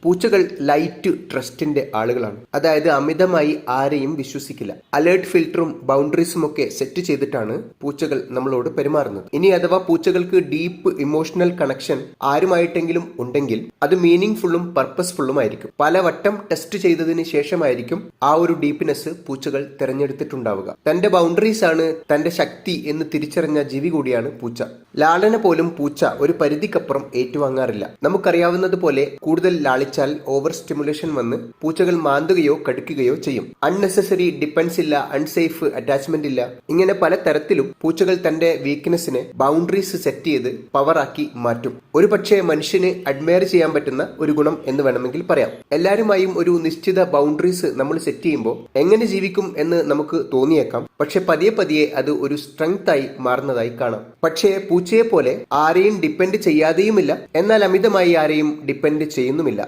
പൂച്ചകൾ ലൈറ്റ് ട്രസ്റ്റിന്റെ ആളുകളാണ്. അതായത് അമിതമായി ആരെയും വിശ്വസിക്കില്ല. അലേർട്ട് ഫിൽറ്ററും ബൗണ്ടറീസും ഒക്കെ സെറ്റ് ചെയ്തിട്ടാണ് പൂച്ചകൾ നമ്മളോട് പെരുമാറുന്നത്. ഇനി അഥവാ പൂച്ചകൾക്ക് ഡീപ്പ് ഇമോഷണൽ കണക്ഷൻ ആരുമായിട്ടെങ്കിലും ഉണ്ടെങ്കിൽ അത് മീനിങ് ഫുള്ളും പർപ്പസ്ഫുള്ളും ആയിരിക്കും. പലവട്ടം ടെസ്റ്റ് ചെയ്തതിന് ശേഷമായിരിക്കും ആ ഒരു ഡീപ്നെസ് പൂച്ചകൾ തിരഞ്ഞെടുത്തിട്ടുണ്ടാവുക. തന്റെ ബൗണ്ടറീസ് ആണ് തന്റെ ശക്തി എന്ന് തിരിച്ചറിഞ്ഞ ജീവി കൂടിയാണ് പൂച്ച. ലാളന പോലും പൂച്ച ഒരു പരിധിക്കപ്പുറം ഏറ്റുവാങ്ങാറില്ല. നമുക്കറിയാവുന്നതുപോലെ കൂടുതൽ ലാളിച്ചാൽ ഓവർ സ്റ്റിമുലേഷൻ വന്ന് പൂച്ചകൾ മാന്തുകയോ കടിക്കുകയോ ചെയ്യും. അൺനെസസറി ഡിപ്പെൻസ് ഇല്ല, അൺസേഫ് അറ്റാച്ച്മെന്റ് ഇല്ല. ഇങ്ങനെ പല തരത്തിലും പൂച്ചകൾ തന്റെ വീക്ക്നെസ്സിനെ ബൗണ്ടറീസ് സെറ്റ് ചെയ്ത് പവറാക്കി മാറ്റും. ഒരു പക്ഷേ മനുഷ്യന് അഡ്മയർ ചെയ്യാൻ പറ്റുന്ന ഒരു ഗുണം എന്ന് വേണമെങ്കിൽ പറയാം. എല്ലാവരുമായും ഒരു നിശ്ചിത ബൗണ്ടറീസ് നമ്മൾ സെറ്റ് ചെയ്യുമ്പോൾ എങ്ങനെ ജീവിക്കും എന്ന് നമുക്ക് തോന്നിയേക്കാം. പക്ഷെ പതിയെ പതിയെ അത് ഒരു സ്ട്രെങ്ത് ആയി മാറുന്നതായി കാണാം. പക്ഷേ പൂച്ചയെ പോലെ ആരെയും ഡിപ്പെൻഡ് ചെയ്യാതെയുമില്ല, എന്നാൽ അമിതമായി ആരെയും ഡിപ്പെൻഡ് ചെയ്യുന്നുമില്ല.